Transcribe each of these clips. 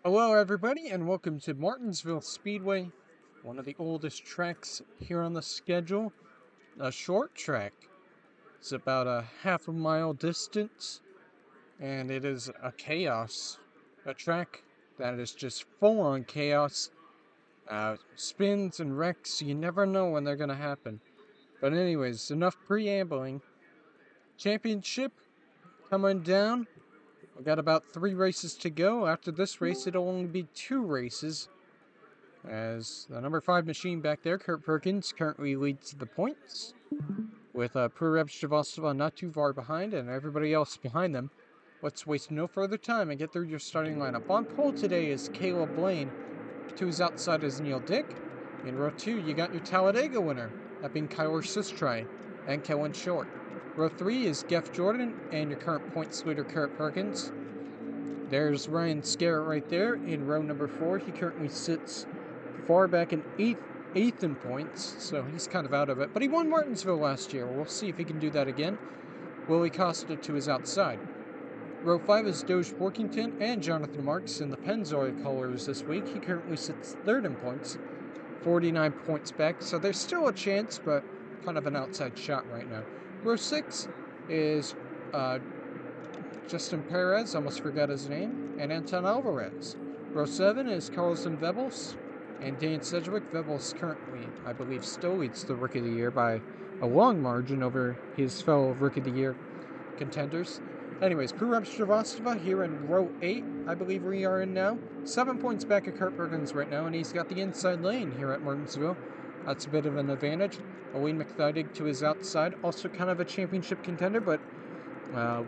Hello everybody and welcome to Martinsville Speedway, one of the oldest tracks here on the schedule. A short track. It's about a half a mile distance and it is a chaos. A track that is just full on chaos. Spins and wrecks, you never know when they're gonna happen. But anyways, enough preambling. Championship coming down. We got about 3 races to go. After this race, it'll only be 2 races. As the number 5 machine back there, Kurt Perkins, currently leads the points. With Prereb Shrivastava not too far behind and everybody else behind them. Let's waste no further time and get through your starting lineup. On pole today is Caleb Blaine. To his outside is Neil Dick. In row 2, you got your Talladega winner, that being Kyler Sistry and Kellen Short. Row 3 is Geoff Jordan and your current points leader, Kurt Perkins. There's Ryan Scarrett right there in row number 4. He currently sits far back in eighth in points, so he's kind of out of it. But he won Martinsville last year. We'll see if he can do that again. Willie Costa to his outside. Row 5 is Doge Porkington and Jonathan Marks in the Pennzoil colors this week. He currently sits 3rd in points, 49 points back, so there's still a chance, but kind of an outside shot right now. Row 6 is Justin Perez, almost forgot his name, and Anton Alvarez. Row 7 is Carlson Vebels and Dan Sedgwick. Vebels currently, I believe, still leads the Rookie of the Year by a long margin over his fellow Rookie of the Year contenders. Anyways, Prereb Shrivastava here in row 8, I believe we are in now. 7 points back at Kurt Perkins right now, and he's got the inside lane here at Martinsville. That's a bit of an advantage. Owen McThydig to his outside, also kind of a championship contender, but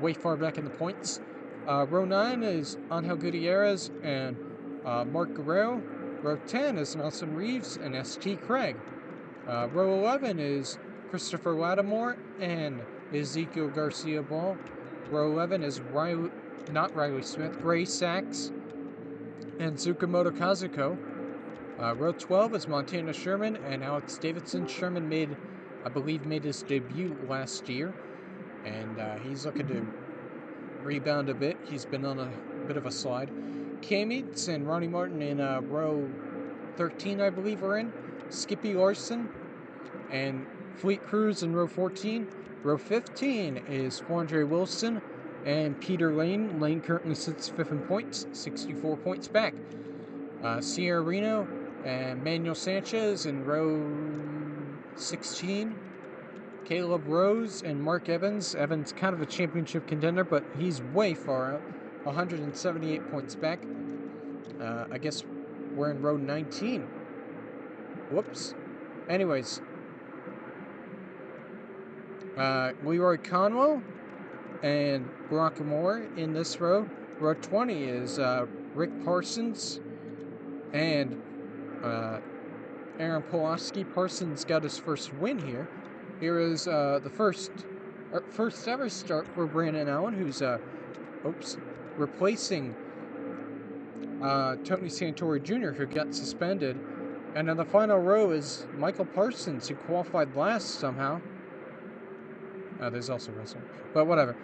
way far back in the points. Row 9 is Angel Gutierrez and Mark Guerrero. Row 10 is Nelson Reeves and S.T. Craig. Row 11 is Christopher Lattimore and Ezekiel Garcia Ball. Row 11 is Riley Smith, Gray Sachs, and Tsukamoto Kazuko. Row 12 is Montana Sherman and Alex Davidson. Sherman made his debut last year, and he's looking to rebound a bit. He's been on a bit of a slide. Cam Eads and Ronnie Martin in row 13, I believe, are in. Skippy Larson and Fleet Cruz in row 14. Row 15 is Flandre Wilson and Peter Lane. Lane currently sits 5th in points, 64 points back. Sierra Reno and Manuel Sanchez in row 16. Caleb Rose and Mark Evans. Evans kind of a championship contender, but he's way far out. 178 points back. I guess we're in row 19. Whoops. Anyways. Leroy Conwell and Brock Moore in this row. Row 20 is Rick Parsons and Aaron Pulaski. Parsons got his first win here. Here is the first ever start for Brandon Allen, who's replacing Tony Santori Jr., who got suspended. And in the final row is Michael Parsons, who qualified last somehow. There's also Russell, but whatever.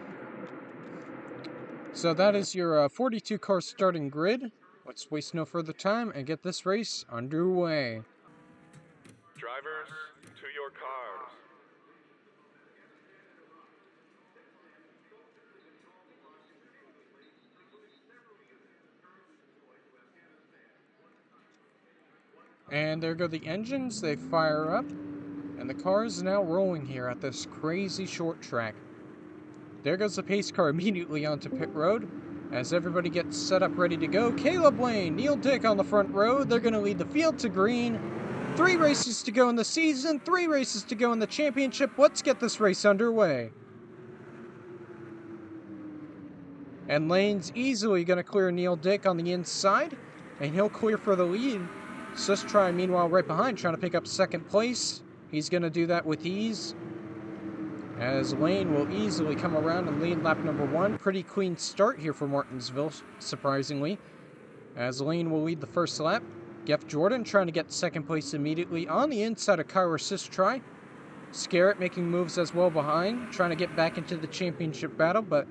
So that is your 42 car starting grid. Let's waste no further time and get this race underway. Drivers, to your cars. And there go the engines. They fire up. And the car is now rolling here at this crazy short track. There goes the pace car immediately onto pit road as everybody gets set up ready to go. Caleb Lane, Neil Dick on the front row. They're going to lead the field to green. 3 races to go in the season, 3 races to go in the championship. Let's get this race underway. And Lane's easily going to clear Neil Dick on the inside, and he'll clear for the lead. Sistry, meanwhile, right behind, trying to pick up 2nd place. He's going to do that with ease, as Lane will easily come around and lead lap number 1. Pretty clean start here for Martinsville, surprisingly, as Lane will lead the first lap. Geoff Jordan trying to get 2nd place immediately on the inside of Kyler Sistry. Scarrett making moves as well behind, trying to get back into the championship battle, but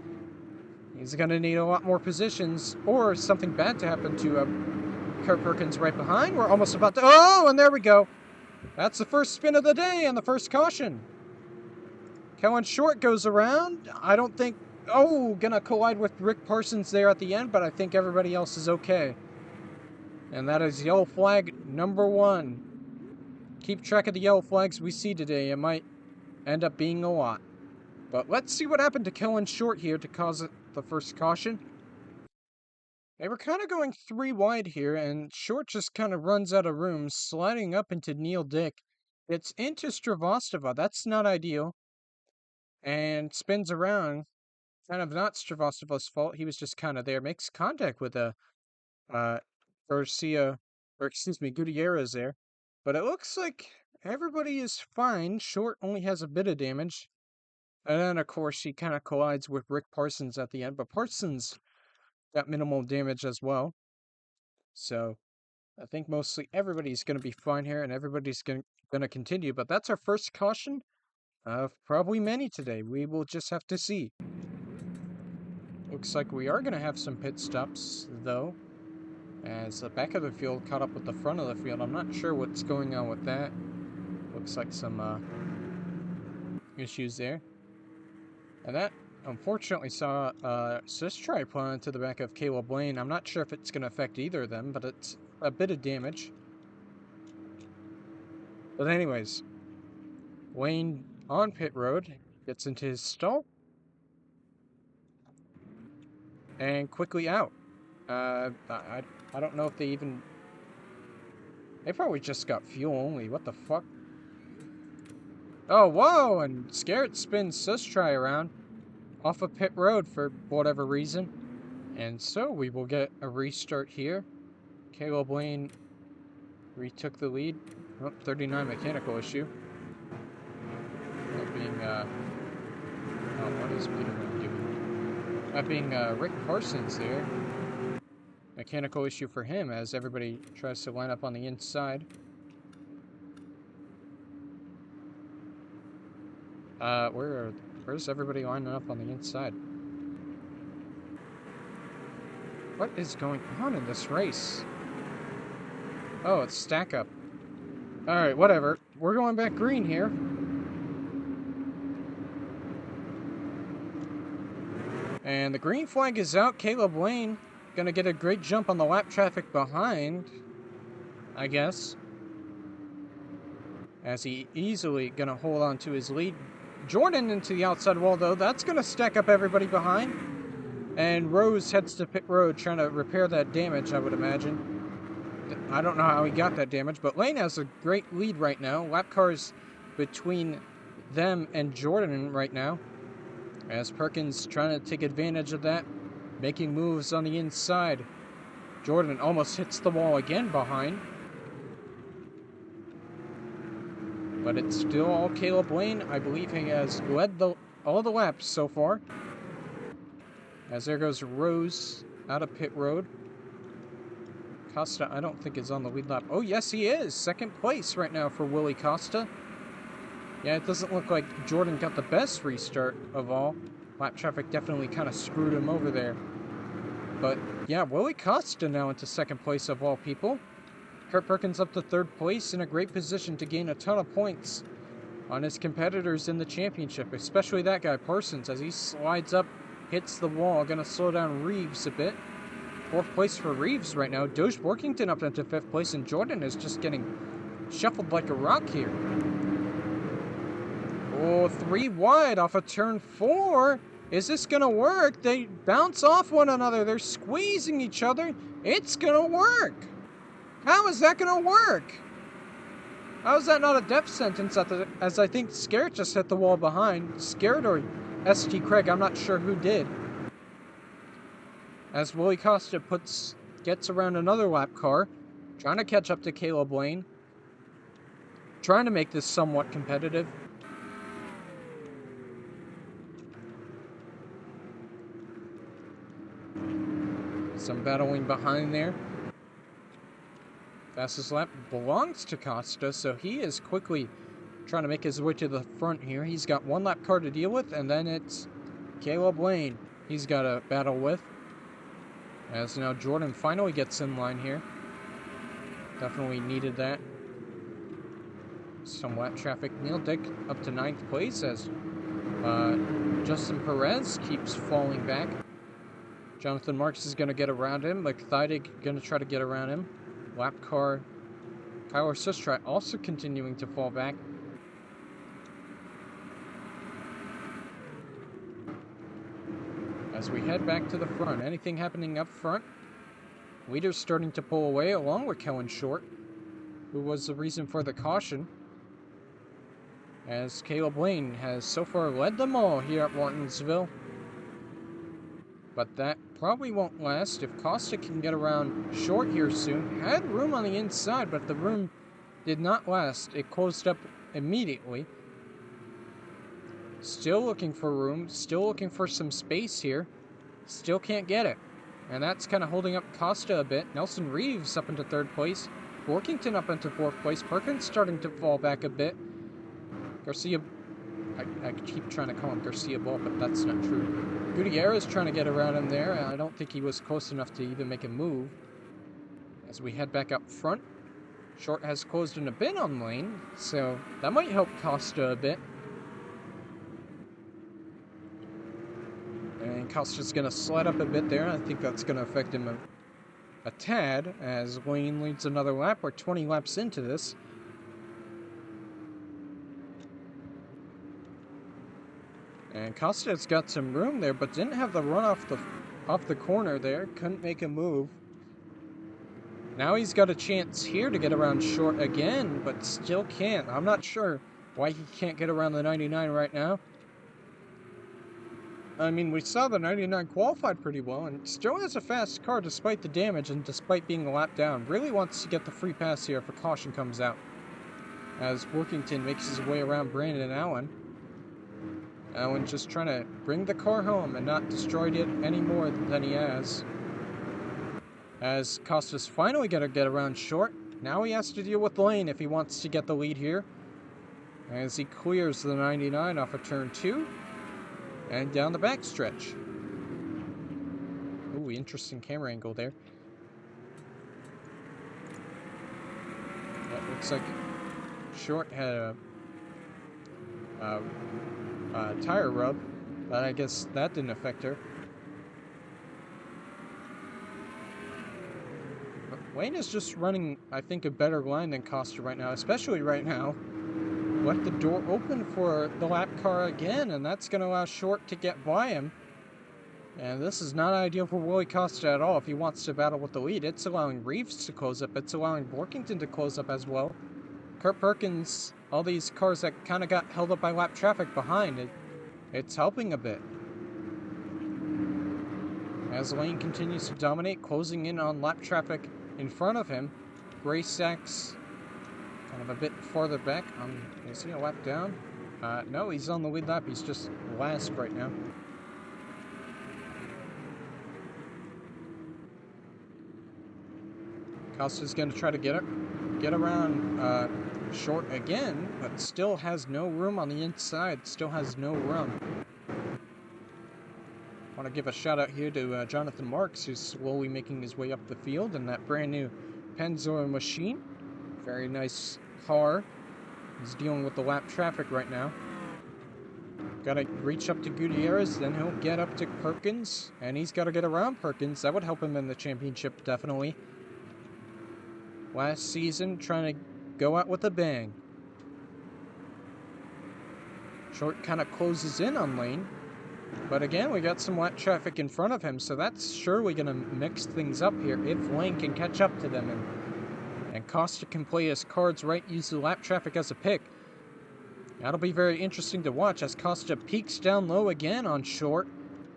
He's going to need a lot more positions or something bad to happen to Kurt Perkins right behind. We're almost about to... Oh, and there we go. That's the first spin of the day and the first caution. Kellen Short goes around. I don't think... Oh, gonna collide with Rick Parsons there at the end, but I think everybody else is okay. And that is yellow flag number 1. Keep track of the yellow flags we see today. It might end up being a lot. But let's see what happened to Kellen Short here to cause the first caution. They were kind of going 3 wide here, and Short just kind of runs out of room, sliding up into Neil Dick. It's into Stravostova. That's not ideal. And spins around. Kind of not Stravostova's fault. He was just kind of there. Makes contact with Garcia, or excuse me, Gutierrez there. But it looks like everybody is fine. Short only has a bit of damage. And then, of course, he kind of collides with Rick Parsons at the end. But Parsons got minimal damage as well. So, I think mostly everybody's going to be fine here. And everybody's going to continue. But that's our first caution of probably many today. We will just have to see. Looks like we are going to have some pit stops, though. As the back of the field caught up with the front of the field. I'm not sure what's going on with that. Looks like some issues there. And that, unfortunately, saw Sis Tripod into the back of Caleb Lane. I'm not sure if it's going to affect either of them, but it's a bit of damage. But anyways, Lane on pit road gets into his stall. And quickly out. I don't know if they even... They probably just got fuel only. What the fuck? Oh, whoa! And Scarrett spins Sustry around off of pit road for whatever reason. And so we will get a restart here. Caleb Lane retook the lead. Oh, 39 mechanical issue. That being, oh, what is Peter doing? That being, Rick Parsons there. Mechanical issue for him as everybody tries to line up on the inside. Where's everybody lining up on the inside? What is going on in this race? Oh, it's stack up. Alright, whatever. We're going back green here. And the green flag is out. Caleb Lane gonna get a great jump on the lap traffic behind, I guess. As he easily gonna hold on to his lead. Jordan into the outside wall, though. That's gonna stack up everybody behind. And Rose heads to pit road trying to repair that damage, I would imagine. I don't know how he got that damage, but Lane has a great lead right now. Lap cars between them and Jordan right now. As Perkins trying to take advantage of that. Making moves on the inside. Jordan almost hits the wall again behind. But it's still all Caleb Lane. I believe he has led all the laps so far. As there goes Rose out of pit road. Costa, I don't think, is on the lead lap. Oh, yes, he is. Second place right now for Willie Costa. Yeah, it doesn't look like Jordan got the best restart of all. Lap traffic definitely kind of screwed him over there. But, yeah, Willie Costa now into second place of all people. Kurt Perkins up to third place in a great position to gain a ton of points on his competitors in the championship, especially that guy, Parsons, as he slides up, hits the wall. Gonna slow down Reeves a bit. Fourth place for Reeves right now. Doge Workington up into fifth place, and Jordan is just getting shuffled like a rock here. Oh, 3 wide off of turn 4. Is this gonna work? They bounce off one another. They're squeezing each other. It's gonna work. How is that gonna work? How is that not a death sentence as I think Scarrett just hit the wall behind? Scarrett or ST Craig, I'm not sure who did. As Willie Costa gets around another lap car, trying to catch up to Caleb Lane. Trying to make this somewhat competitive. Some battling behind there. Fastest lap belongs to Costa, so he is quickly trying to make his way to the front here. He's got 1 lap car to deal with, and then it's Caleb Lane. he's got to battle with. As now Jordan finally gets in line here. Definitely needed that. Some lap traffic. Neil Dick up to 9th place as Justin Perez keeps falling back. Jonathan Marks is going to get around him. McThydig going to try to get around him. Lap car. Kyler Sustrat also continuing to fall back. As we head back to the front, anything happening up front? Leader's starting to pull away along with Kellen Short, who was the reason for the caution. As Caleb Lane has so far led them all here at Martinsville. But that probably won't last if Costa can get around Short here soon. Had room on the inside, but the room did not last. It closed up immediately. Still looking for room, still looking for some space here. Still can't get it. And that's kind of holding up Costa a bit. Nelson Reeves up into 3rd place. Workington up into 4th place. Perkins starting to fall back a bit. Garcia, I keep trying to call him Garcia Ball, but that's not true. Gutierrez trying to get around him there. I don't think he was close enough to even make a move. As we head back up front, Short has closed in a bit on Lane, so that might help Costa a bit. And Costa's going to slide up a bit there. I think that's going to affect him a tad, as Lane leads another lap. We're 20 laps into this. And Costa's got some room there, but didn't have the run off the corner there. Couldn't make a move. Now he's got a chance here to get around Short again, but still can't. I'm not sure why he can't get around the 99 right now. I mean, we saw the 99 qualified pretty well, and still has a fast car despite the damage and despite being a lap down. Really wants to get the free pass here if a caution comes out. As Workington makes his way around Brandon Allen. Allen just trying to bring the car home and not destroy it any more than he has. As Costa's finally going to get around Short. Now he has to deal with Lane if he wants to get the lead here. As he clears the 99 off of turn 2. And down the backstretch. Ooh, interesting camera angle there. That looks like Short had a tire rub, but I guess that didn't affect her. Wayne is just running, I think, a better line than Costa right now, especially right now. Left the door open for the lap car again, and that's going to allow Short to get by him. And this is not ideal for Willie Costa at all if he wants to battle with the lead. It's allowing Reeves to close up. It's allowing Borkington to close up as well. Kurt Perkins, all these cars that kind of got held up by lap traffic behind, it's helping a bit. As Lane continues to dominate, closing in on lap traffic in front of him. Gray Sachs kind of a bit farther back. Is he a lap down? No, he's on the lead lap. He's just last right now. Costa's going to try to get around Short again, but still has no room on the inside. Still has no run. Want to give a shout out here to Jonathan Marks, who's slowly making his way up the field in that brand new Pennzoil machine. Very nice car. He's dealing with the lap traffic right now. Got to reach up to Gutierrez, then he'll get up to Perkins, and he's got to get around Perkins. That would help him in the championship, definitely. Last season, trying to go out with a bang. Short kind of closes in on Lane. But again, we got some lap traffic in front of him, so that's surely going to mix things up here if Lane can catch up to them. And Costa can play his cards right, use the lap traffic as a pick. That'll be very interesting to watch as Costa peaks down low again on Short,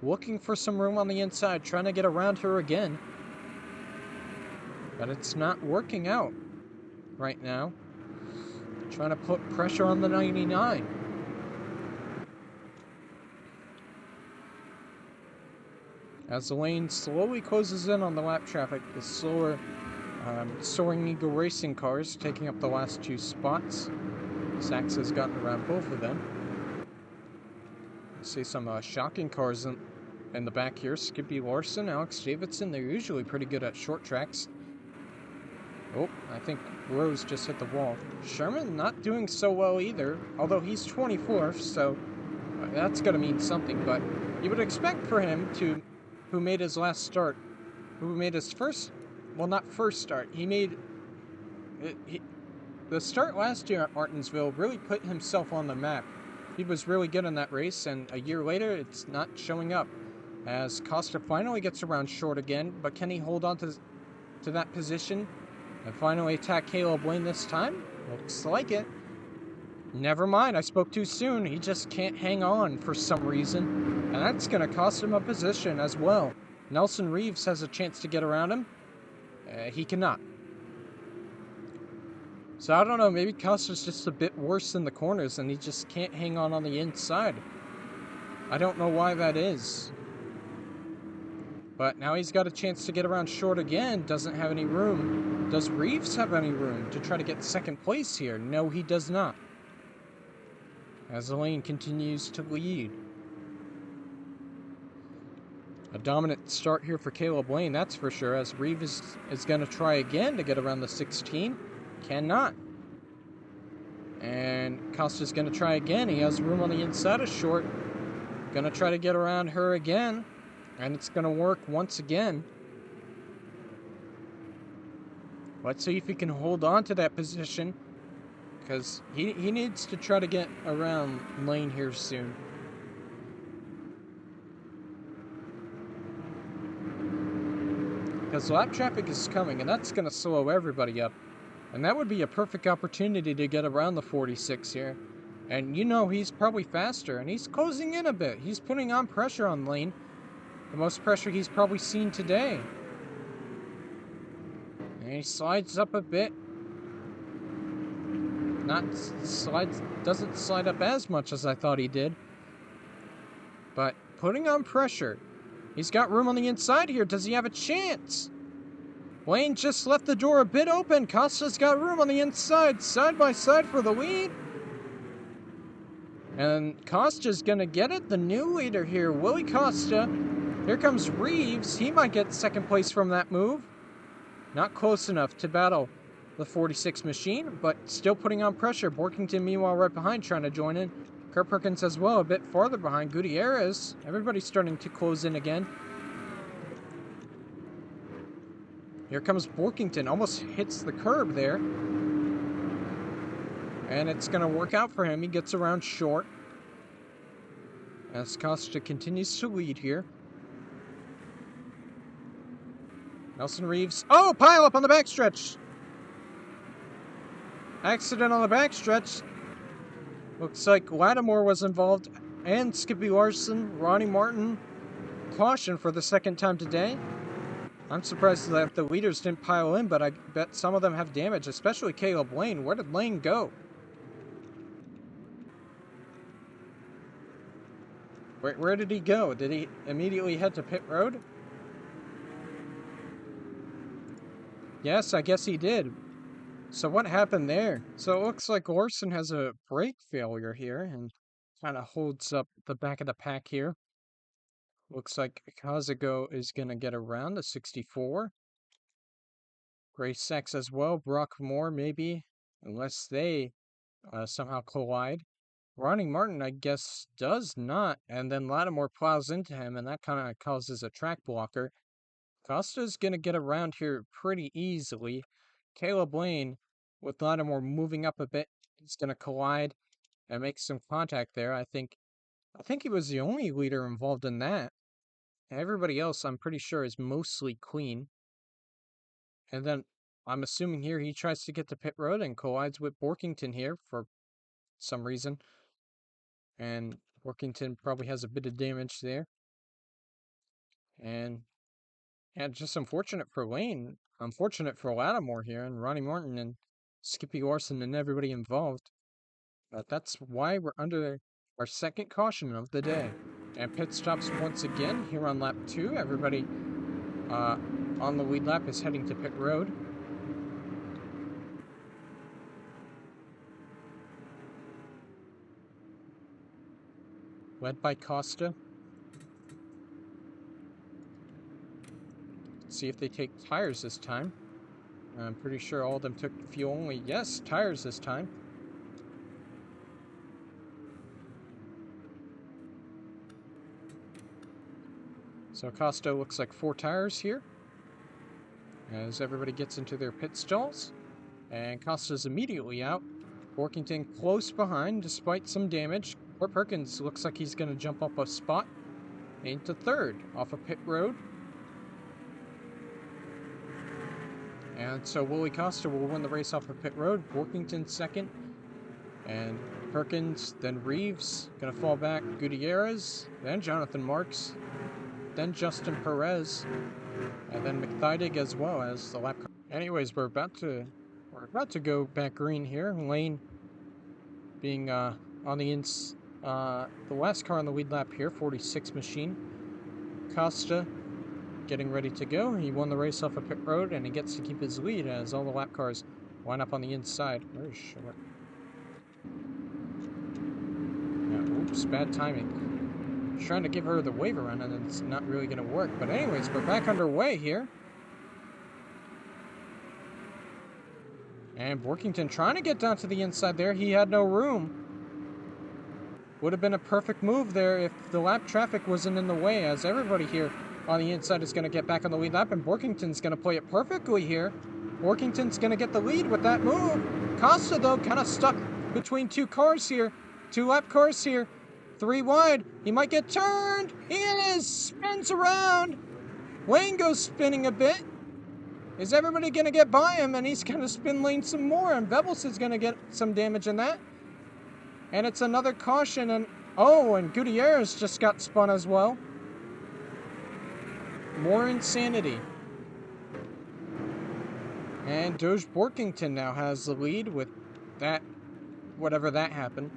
looking for some room on the inside, trying to get around her again. But it's not working out right now. Trying to put pressure on the 99. As the lane slowly closes in on the lap traffic, the slower Soaring Eagle Racing cars taking up the last 2 spots. Sachs has gotten around both of them. See some shocking cars in the back here. Skippy Larson, Alex Davidson, they're usually pretty good at short tracks. Oh, I think Rose just hit the wall. Sherman not doing so well either, although he's 24th, so that's going to mean something, but you would expect for him to, who made his last start, who made his first, well, not first start, the start last year at Martinsville really put himself on the map. He was really good in that race, and a year later, it's not showing up. As Costa finally gets around short again, but can he hold on to that position and finally attack Caleb Lane this time? Looks like it. Never mind, I spoke too soon. He just can't hang on for some reason, and that's going to cost him a position as well. Nelson Reeves has a chance to get around him. He cannot. So I don't know, maybe Costa's just a bit worse in the corners and he just can't hang on the inside. I don't know why that is. But now he's got a chance to get around short again, doesn't have any room. Does Reeves have any room to try to get second place here? No, he does not. As Lane continues to lead. A dominant start here for Caleb Lane, that's for sure, as Reeves is going to try again to get around the 16. Cannot. And Costa's going to try again. He has room on the inside of short. Going to try to get around her again. And it's going to work once again. Let's see if he can hold on to that position. Because he needs to try to get around Lane here soon. Because lap traffic is coming, and that's going to slow everybody up. And that would be a perfect opportunity to get around the 46 here. And you know he's probably faster, and he's closing in a bit. He's putting on pressure on Lane. The most pressure he's probably seen today. And he slides up a bit. Doesn't slide up as much as I thought he did. But putting on pressure. He's got room on the inside here. Does he have a chance? Lane just left the door a bit open. Costa's got room on the inside, side by side for the lead. And Costa's gonna get it. The new leader here, Willie Costa. Here comes Reeves. He might get second place from that move. Not close enough to battle the 46 machine, but still putting on pressure. Borkington, meanwhile, right behind, trying to join in. Kurt Perkins as well, a bit farther behind. Gutierrez. Everybody's starting to close in again. Here comes Borkington. Almost hits the curb there. And it's going to work out for him. He gets around short. As Costa continues to lead here. Nelson Reeves. Oh, pile up on the backstretch. Accident on the backstretch. Looks like Lattimore was involved. And Skippy Larson, Ronnie Martin. Caution for the second time today. I'm surprised that the leaders didn't pile in, but I bet some of them have damage, especially Caleb Lane. Where did Lane go? Where did he go? Did he immediately head to pit road? Yes, I guess he did. So what happened there? So it looks like Larson has a brake failure here and kind of holds up the back of the pack here. Looks like Kazago is going to get around the 64. Grace Sachs as well. Brock Moore maybe, unless they somehow collide. Ronnie Martin, I guess, does not, and then Lattimore plows into him, and that kind of causes a track blocker. Costa's going to get around here pretty easily. Caleb Lane, with Lattimore moving up a bit, is going to collide and make some contact there. I think he was the only leader involved in that. Everybody else, I'm pretty sure, is mostly clean. And then I'm assuming here he tries to get to pit road and collides with Borkington here for some reason. And Borkington probably has a bit of damage there. And just unfortunate for Lane. Unfortunate for Lattimore here and Ronnie Martin and Skippy Larson and everybody involved. But that's why we're under our second caution of the day. And pit stops once again here on lap 2. Everybody on the lead lap is heading to pit road. Led by Costa. see if they take tires this time. I'm pretty sure all of them took fuel only. Yes, tires this time. So Costa looks like 4 tires here as everybody gets into their pit stalls. And Costa's immediately out. Workington close behind despite some damage. Or Perkins looks like he's going to jump up a spot into 3rd off a pit road. And so Willie Costa will win the race off of pit road. Workington 2nd. And Perkins, then Reeves, going to fall back. Gutierrez, then Jonathan Marks, then Justin Perez, and then McThydig as well as the lap car. Anyways, we're about to go back green here. Lane being on the the last car on the lead lap here, 46 machine. Costa getting ready to go. He won the race off of pit road, and he gets to keep his lead as all the lap cars line up on the inside. Very short. Yeah, oops, bad timing. Trying to give her the wave around, and it's not really going to work. But anyways, we're back underway here. And Workington trying to get down to the inside there. He had no room. Would have been a perfect move there if the lap traffic wasn't in the way, as everybody here on the inside is going to get back on the lead lap, and Workington's going to play it perfectly here. Workington's going to get the lead with that move. Costa, though, kind of stuck between 2 cars here. 2 lap cars here. 3 wide. He might get turned. He is. Spins around. Lane goes spinning a bit. Is everybody going to get by him? And he's going to spin lane some more. And Bevels is going to get some damage in that. And it's another caution. And oh, and Gutierrez just got spun as well. More insanity. And Doge Borkington now has the lead with that, whatever that happened.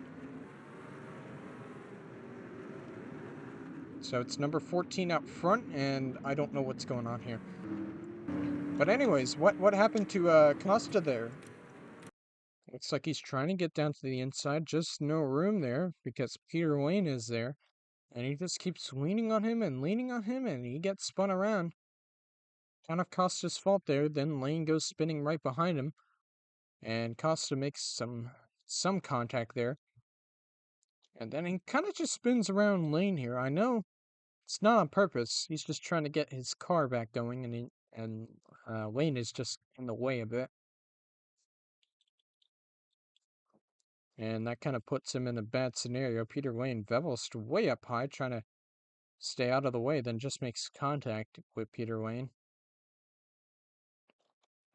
So it's number 14 out front, and I don't know what's going on here. But anyways, what happened to Costa there? Looks like he's trying to get down to the inside, just no room there because Peter Lane is there. And he just keeps leaning on him, and he gets spun around. Kind of Costa's fault there. Then Lane goes spinning right behind him. And Costa makes some contact there. And then he kind of just spins around Lane here. I know it's not on purpose. He's just trying to get his car back going, and Lane is just in the way a bit. And that kind of puts him in a bad scenario. Peter Lane Vevelst way up high, trying to stay out of the way, then just makes contact with Peter Lane.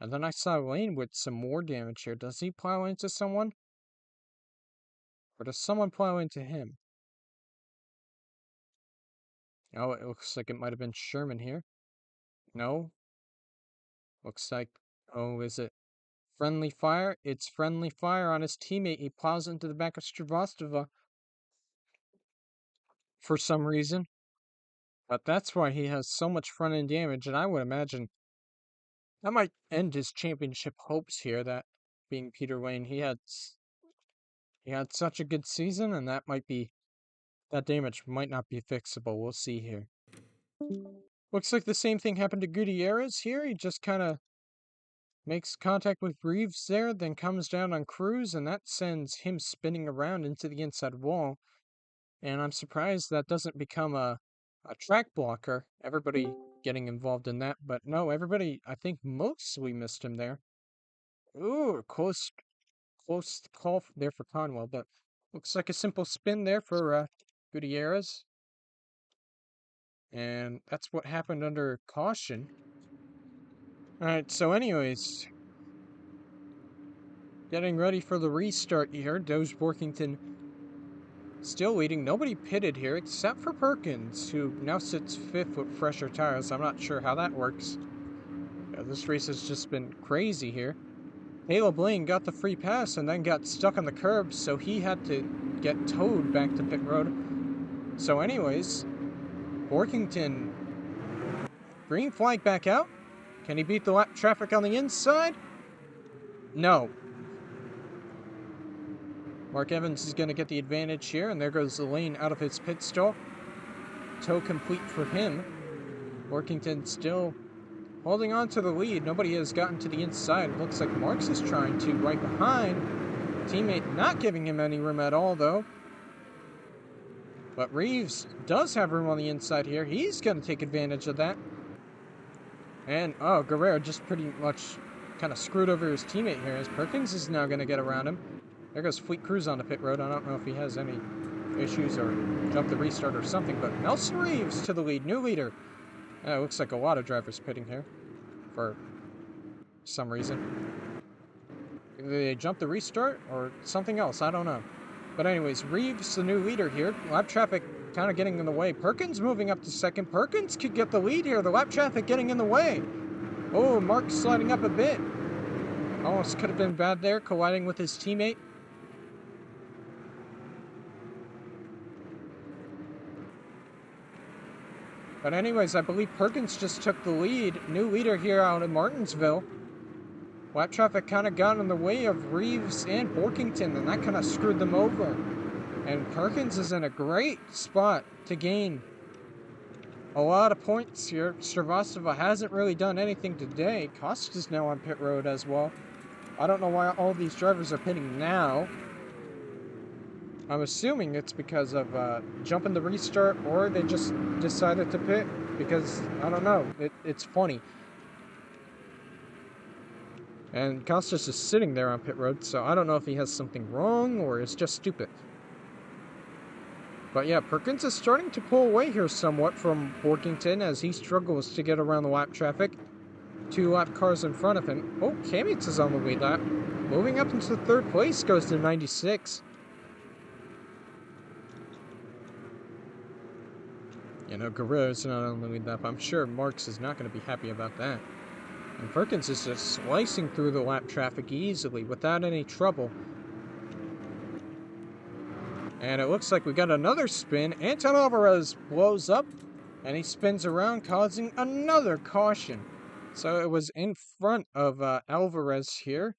And then I saw Lane with some more damage here. Does he plow into someone? Or does someone plow into him? Oh, it looks like it might have been Sherman here. No. Looks like, oh, is it friendly fire? It's friendly fire on his teammate. He plows into the back of Stravostova for some reason. But that's why he has so much front end damage, and I would imagine that might end his championship hopes here, that being Peter Lane. He had such a good season, and that damage might not be fixable. We'll see here. Looks like the same thing happened to Gutierrez here. He just kind of makes contact with Reeves there, then comes down on Cruz, and that sends him spinning around into the inside wall. And I'm surprised that doesn't become a track blocker. Everybody getting involved in that, but no, everybody, I think, mostly missed him there. Ooh, close call there for Conwell, but looks like a simple spin there for Gutierrez. And that's what happened under caution. Alright, so anyways, getting ready for the restart here. Doge Borkington still leading. Nobody pitted here except for Perkins, who now sits 5th with fresher tires. I'm not sure how that works. Yeah, this race has just been crazy here. Caleb Lane got the free pass and then got stuck on the curb, so he had to get towed back to pit road. So anyways, Borkington, green flag back out. Can he beat the lap traffic on the inside? No. Mark Evans is going to get the advantage here, and there goes the Lane out of his pit stall. Tow complete for him. Workington still holding on to the lead. Nobody has gotten to the inside. It looks like Marks is trying to right behind. Teammate not giving him any room at all, though. But Reeves does have room on the inside here. He's going to take advantage of that. And, oh, Guerrero just pretty much kind of screwed over his teammate here, as Perkins is now going to get around him. There goes Fleet Cruz on the pit road. I don't know if he has any issues or jumped the restart or something, but Nelson Reeves to the lead, new leader. It looks like a lot of drivers pitting here for some reason. Either they jumped the restart or something else, I don't know. But anyways, Reeves, the new leader here. Lap traffic kind of getting in the way. Perkins moving up to second. Perkins could get the lead here. The lap traffic getting in the way. Oh, Mark sliding up a bit. Almost could have been bad there, colliding with his teammate. But anyways, I believe Perkins just took the lead. New leader here out of Martinsville. Lap traffic kind of got in the way of Reeves and Borkington, and that kind of screwed them over. And Perkins is in a great spot to gain a lot of points here. Srivastava hasn't really done anything today. Costa's now on pit road as well. I don't know why all these drivers are pitting now. I'm assuming it's because of jumping the restart, or they just decided to pit because, I don't know, it's funny. And Costa's just sitting there on pit road, so I don't know if he has something wrong or is just stupid. But yeah, Perkins is starting to pull away here somewhat from Borkington as he struggles to get around the lap traffic. 2 lap cars in front of him. Oh, Kamits is on the lead lap. Moving up into third place, goes to 96. You know, Guerrero's not on the lead lap. I'm sure Marks is not going to be happy about that. And Perkins is just slicing through the lap traffic easily without any trouble. And it looks like we got another spin. Anton Alvarez blows up, and he spins around, causing another caution. So it was in front of Alvarez here,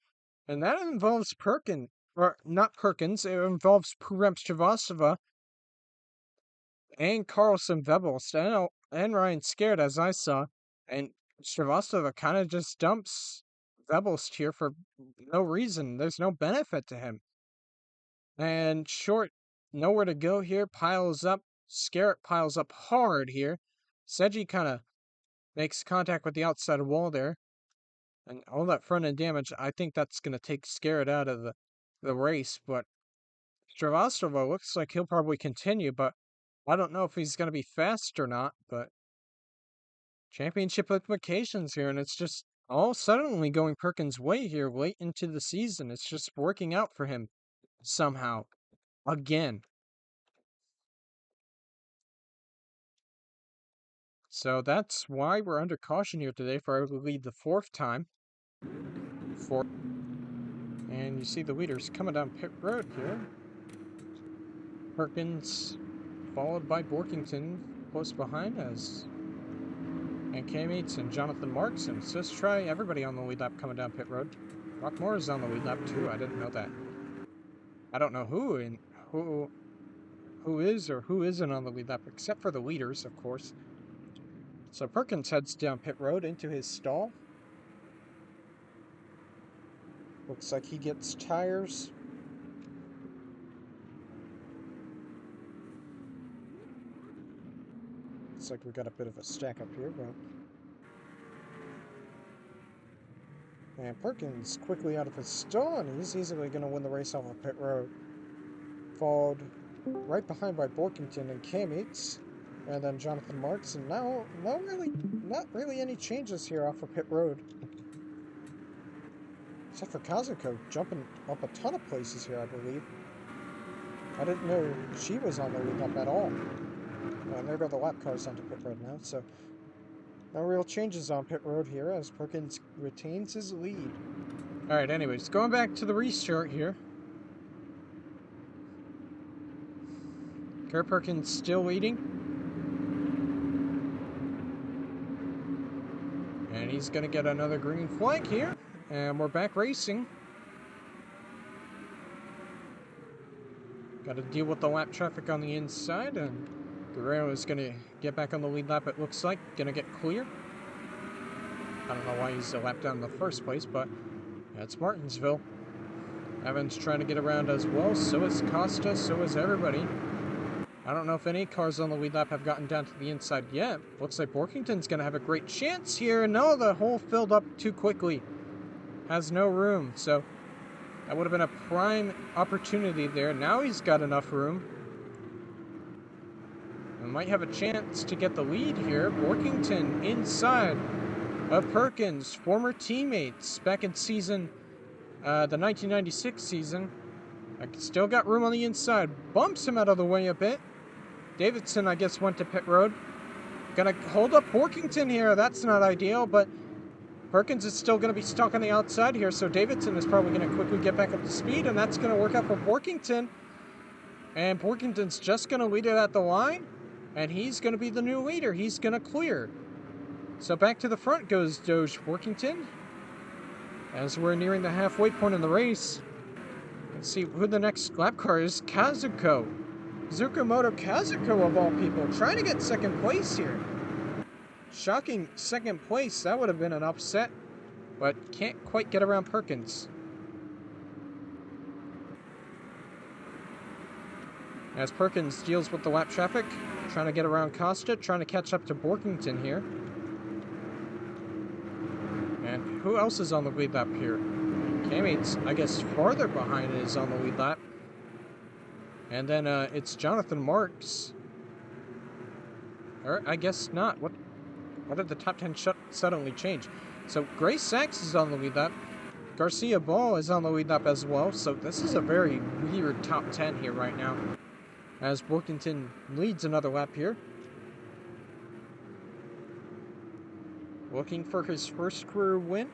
and that involves Perkins, or not Perkins, it involves Purem Srivastava and Carlson Vebelst and Ryan Scared, as I saw. And Srivastava kind of just dumps Vebelst here for no reason. There's no benefit to him. And Short, nowhere to go here, piles up. Scarrett piles up hard here. Seji kind of makes contact with the outside wall there. And all that front end damage, I think that's going to take Scarrett out of the race. But Srivastava looks like he'll probably continue, but I don't know if he's going to be fast or not. But championship implications here, and it's just all suddenly going Perkins' way here late into the season. It's just working out for him somehow. Again. So that's why we're under caution here today for I believe the 4th time. And you see the leaders coming down pit road here. Perkins followed by Borkington close behind us. And Kamits and Jonathan Marks. And so let's try everybody on the lead lap coming down pit road. Rockmore is on the lead lap too. I didn't know that. I don't know who is or who isn't on the lead lap, except for the leaders, of course. So Perkins heads down pit road into his stall. Looks like he gets tires. Looks like we got a bit of a stack up here, but... And Perkins quickly out of his stall, and he's easily going to win the race off of pit road. Followed right behind by Borkington and Kamits. And then Jonathan Marks, and now not really any changes here off of pit road. Except for Kazuko jumping up a ton of places here, I believe. I didn't know she was on the lead lap at all. And there go the lap cars onto pit road now, so no real changes on pit road here as Perkins retains his lead. Alright, anyways, going back to the restart here. Kurt Perkins still leading. And he's going to get another green flag here. And we're back racing. Got to deal with the lap traffic on the inside. And Guerrero is going to get back on the lead lap, it looks like. Going to get clear. I don't know why he's a lap down in the first place, but that's Martinsville. Evans trying to get around as well. So is Costa. So is everybody. I don't know if any cars on the lead lap have gotten down to the inside yet. Looks like Workington's going to have a great chance here. No, the hole filled up too quickly. Has no room. So that would have been a prime opportunity there. Now he's got enough room. And might have a chance to get the lead here. Workington inside of Perkins. Former teammates back in season, the 1996 season. Still got room on the inside. Bumps him out of the way a bit. Davidson, I guess, went to pit road. Gonna hold up Workington here. That's not ideal, but Perkins is still gonna be stuck on the outside here, so Davidson is probably gonna quickly get back up to speed, and that's gonna work out for Workington. And Workington's just gonna lead it at the line, and he's gonna be the new leader. He's gonna clear. So back to the front goes Doge Workington. As we're nearing the halfway point in the race. Let's see who the next lap car is. Kazuko. Zukamoto Kazuko, of all people, trying to get second place here. Shocking second place. That would have been an upset, but can't quite get around Perkins. As Perkins deals with the lap traffic, trying to get around Costa, trying to catch up to Borkington here. And who else is on the lead lap here? K-Mate's, I guess, farther behind is on the lead lap. And then it's Jonathan Marks. Or I guess not. What did the top 10 suddenly change? So Grace Sachs is on the lead lap. Garcia Ball is on the lead lap as well. So this is a very weird top 10 here right now. As Borkington leads another lap here. Looking for his first career win.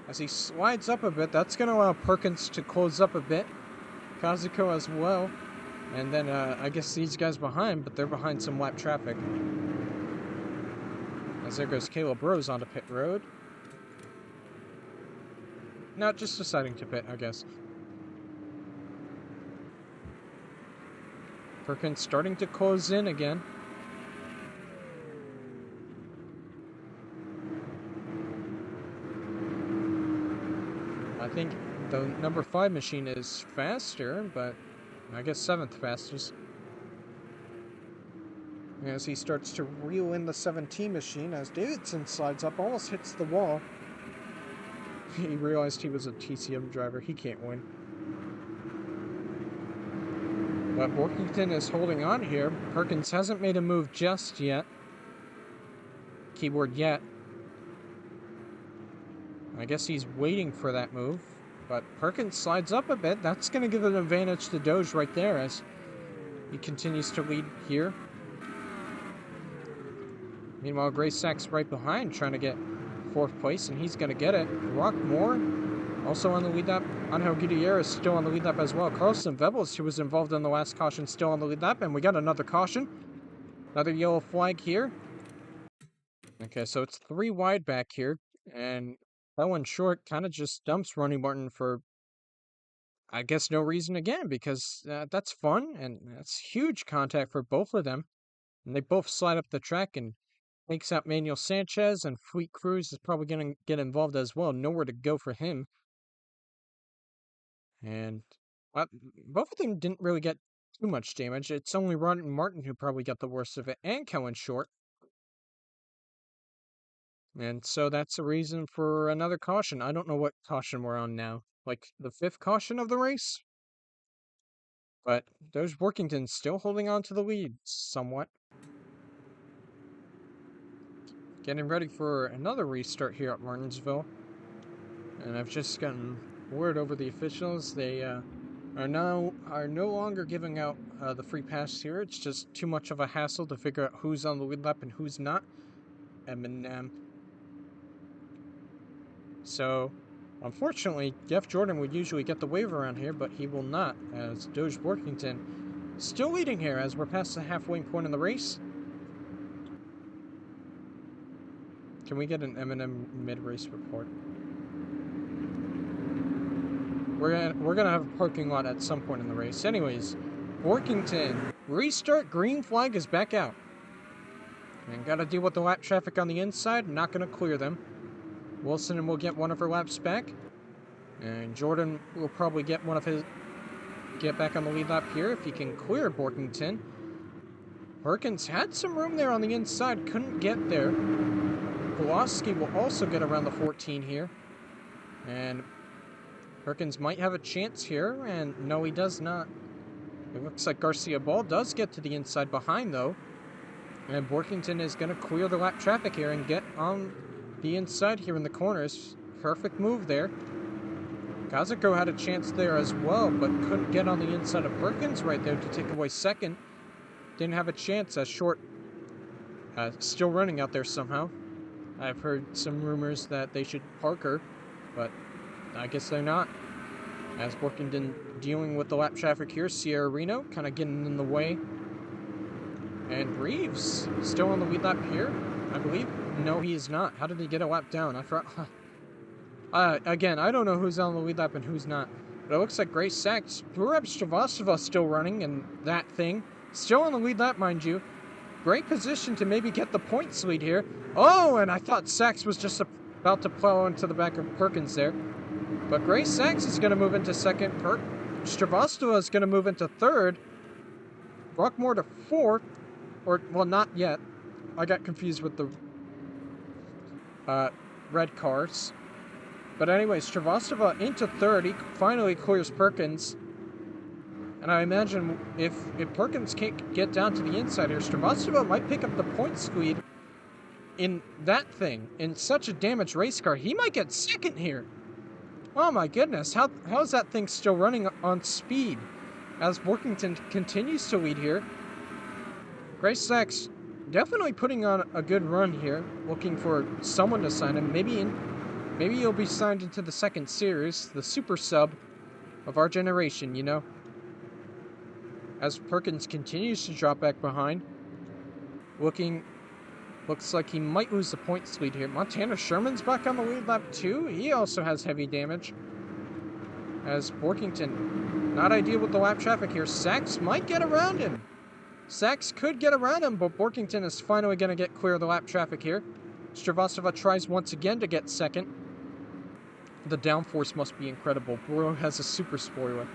As he slides up a bit, that's going to allow Perkins to close up a bit. Kazuko as well. And then I guess these guys behind, but they're behind some lap traffic. As there goes Caleb Rose onto pit road. No, just deciding to pit, I guess. Perkins starting to close in again. I think the number 5 machine is faster, but I guess 7th fastest. As he starts to reel in the 17 machine, as Davidson slides up, almost hits the wall. He realized he was a TCM driver. He can't win. But Workington is holding on here. Perkins hasn't made a move just yet. Keyword yet. I guess he's waiting for that move. But Perkins slides up a bit. That's going to give an advantage to Doge right there as he continues to lead here. Meanwhile, Grace Sachs right behind trying to get 4th place, and he's going to get it. Rock Moore also on the lead lap. Angel Gutierrez still on the lead lap as well. Carlson Vebels, who was involved in the last caution, still on the lead lap, and we got another caution. Another yellow flag here. Okay, so it's 3 wide back here, and that one short kind of just dumps Ronnie Martin for, I guess, no reason again, because that's fun, and that's huge contact for both of them. And they both slide up the track and takes out Manuel Sanchez, and Fleet Cruz is probably going to get involved as well. Nowhere to go for him. And both of them didn't really get too much damage. It's only Ron Martin who probably got the worst of it, and Kellen Short. And so that's the reason for another caution. I don't know what caution we're on now. Like the 5th caution of the race? But there's Workington still holding on to the lead somewhat. Getting ready for another restart here at Martinsville. And I've just gotten word over the officials. They are no longer giving out the free pass here. It's just too much of a hassle to figure out who's on the lead lap and who's not. So, unfortunately, Jeff Jordan would usually get the waiver around here, but he will not, as Doge Workington still leading here as we're past the halfway point in the race. Can we get an M&M mid-race report? We're gonna have a parking lot at some point in the race. Anyways, Workington, restart, green flag is back out. And gotta deal with the lap traffic on the inside, not gonna clear them. Wilson will get one of her laps back. And Jordan will probably get back on the lead lap here if he can clear Borkington. Perkins had some room there on the inside, couldn't get there. Pulaski will also get around the 14 here. And Perkins might have a chance here, and no, he does not. It looks like Garcia Ball does get to the inside behind, though. And Borkington is going to clear the lap traffic here and get on the inside here in the corners. Perfect move there. Kazuko had a chance there as well, but couldn't get on the inside of Perkins right there to take away second. Didn't have a chance as Short still running out there somehow. I've heard some rumors that they should park her, but I guess they're not. As Borkington dealing with the lap traffic here, Sierra Reno kind of getting in the way. And Reeves still on the lead lap here, I believe. No, he is not. How did he get a lap down? I forgot. Again, I don't know who's on the lead lap and who's not. But it looks like Grace Sachs, Burab Stravosova still running in that thing. Still on the lead lap, mind you. Great position to maybe get the points lead here. Oh, and I thought Sachs was just about to plow into the back of Perkins there. But Grace Sachs is going to move into second. Stravostova is going to move into third. Brockmore to fourth. Or, well, not yet. I got confused with the red cars. But anyway, Stravostova into third. He finally clears Perkins. And I imagine if Perkins can't get down to the inside here, Stravostova might pick up the points lead in that thing. In such a damaged race car, he might get second here. Oh my goodness, how is that thing still running on speed? As Workington continues to lead here. Grace Sachs definitely putting on a good run here, looking for someone to sign him. Maybe he'll be signed into the second series, the super sub of our generation, you know. As Perkins continues to drop back behind. Looks like he might lose the points lead here. Montana Sherman's back on the lead lap too. He also has heavy damage. As Borkington, not ideal with the lap traffic here. Sachs might get around him. Sachs could get around him, but Borkington is finally going to get clear of the lap traffic here. Stravosova tries once again to get second. The downforce must be incredible. Bro has a super spoiler.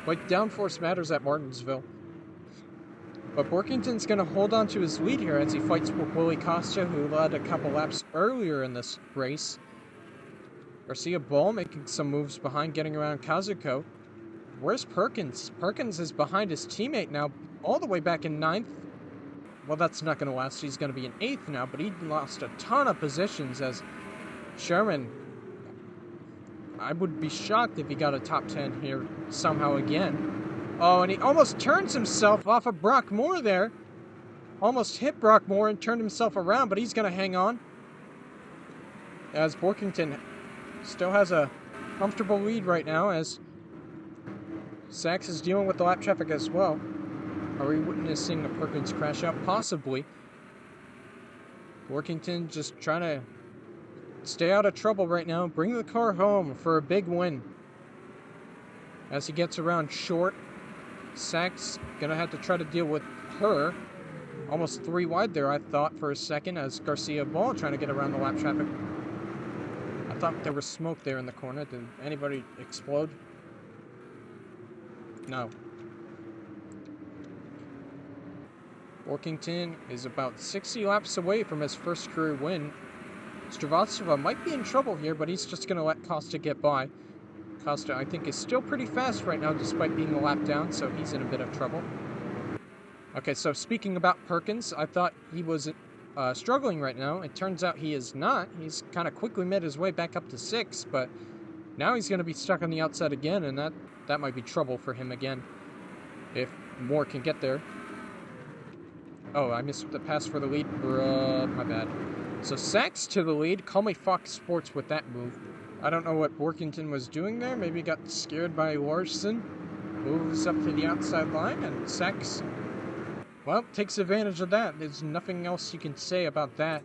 Like, downforce matters at Martinsville. But Borkington's going to hold on to his lead here as he fights with Willie Costa, who led a couple laps earlier in this race. Garcia Ball making some moves behind, getting around Kazuko. Where's Perkins? Perkins is behind his teammate now, all the way back in 9th. Well, that's not going to last. He's going to be in 8th now, but he lost a ton of positions as Sherman. I would be shocked if he got a top 10 here somehow again. Oh, and he almost turns himself off of Brock Moore there. Almost hit Brock Moore and turned himself around, but he's going to hang on. As Borkington still has a comfortable lead right now, as Sachs is dealing with the lap traffic as well. Are we witnessing a Perkins crash out? Possibly. Borkington just trying to stay out of trouble right now. Bring the car home for a big win. As he gets around Short, Sachs gonna have to try to deal with her. Almost 3 wide there, I thought, for a second, as Garcia Ball trying to get around the lap traffic. I thought there was smoke there in the corner. Did anybody explode? No. Workington is about 60 laps away from his first career win. Stravosova might be in trouble here, but he's just going to let Costa get by. Costa, I think, is still pretty fast right now, despite being a lap down, so he's in a bit of trouble. Okay, so speaking about Perkins, I thought he was struggling right now. It turns out he is not. He's kind of quickly made his way back up to 6th, but now he's going to be stuck on the outside again, and that might be trouble for him again, if Moore can get there. Oh, I missed the pass for the lead. My bad. So Sachs to the lead. Call me Fox Sports with that move. I don't know what Borkington was doing there. Maybe he got scared by Larson. Moves up to the outside line, and Sachs, well, takes advantage of that. There's nothing else you can say about that.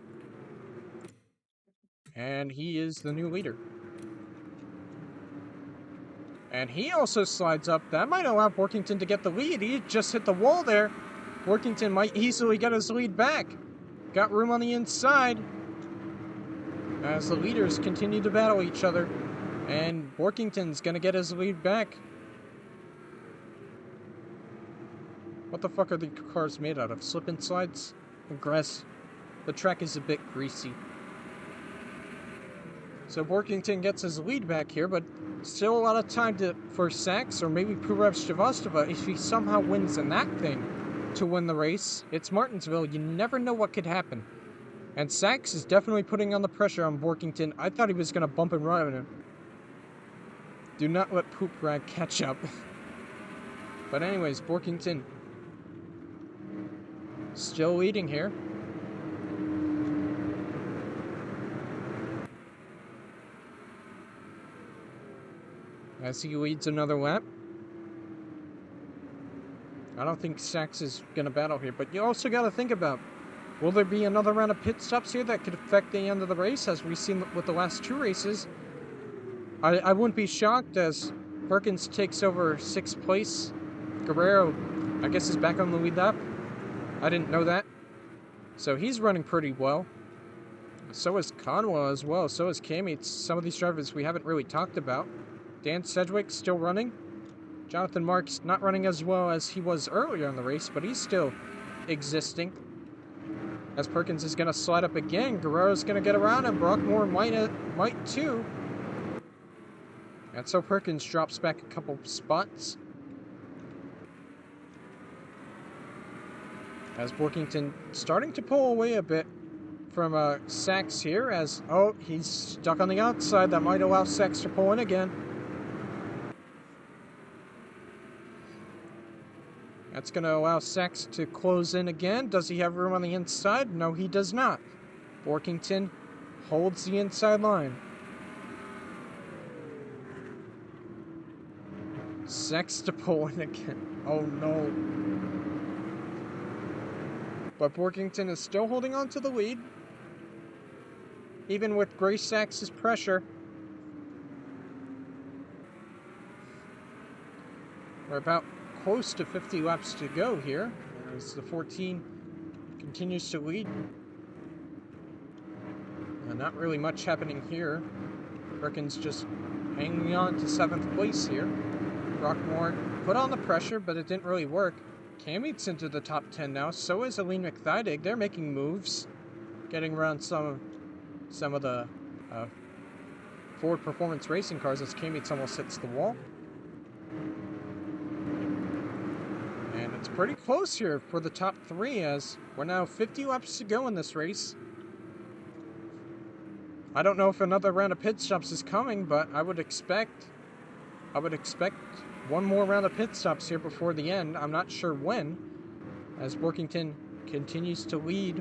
And he is the new leader. And he also slides up. That might allow Borkington to get the lead. He just hit the wall there. Workington might easily get his lead back. Got room on the inside. as the leaders continue to battle each other, and Borkington's gonna get his lead back. What the fuck are the cars made out of? Slip and slides? And grass? The track is a bit greasy. So Borkington gets his lead back here, but still a lot of time for Sachs or maybe Purev-Shrivastava if he somehow wins in that thing to win the race. It's Martinsville. You never know what could happen. And Sachs is definitely putting on the pressure on Borkington. I thought he was going to bump and run him. Do not let Poop Rag catch up. But anyways, Borkington still leading here. As he leads another lap. I don't think Sachs is going to battle here, but you also got to think about, will there be another round of pit stops here that could affect the end of the race, as we've seen with the last two races? I wouldn't be shocked as Perkins takes over 6th place. Guerrero, I guess, is back on the lead lap. I didn't know that. So he's running pretty well. So is Conwell as well. So is Cammy. Some of these drivers we haven't really talked about. Dan Sedgwick still running. Jonathan Marks not running as well as he was earlier in the race, but he's still existing. As Perkins is going to slide up again, Guerrero's going to get around him. Brockmore might too. And so Perkins drops back a couple spots. As Borkington starting to pull away a bit from Sachs here, as, oh, he's stuck on the outside. That might allow Sachs to pull in again. That's going to allow Sachs to close in again. Does he have room on the inside? No, he does not. Borkington holds the inside line. Sachs to pull in again. Oh no. But Borkington is still holding on to the lead. Even with Grace Sachs' pressure. We're about close to 50 laps to go here, as the 14 continues to lead. Not really much happening here. Perkins just hanging on to 7th place here. Brockmore put on the pressure, but it didn't really work. Cammy's into the top 10 now, so is Aline McThydig. They're making moves, getting around some of the Ford Performance Racing cars as Cammy's almost hits the wall. And it's pretty close here for the top 3, as we're now 50 laps to go in this race. I don't know if another round of pit stops is coming, but I would expect one more round of pit stops here before the end. I'm not sure when, as Borkington continues to lead.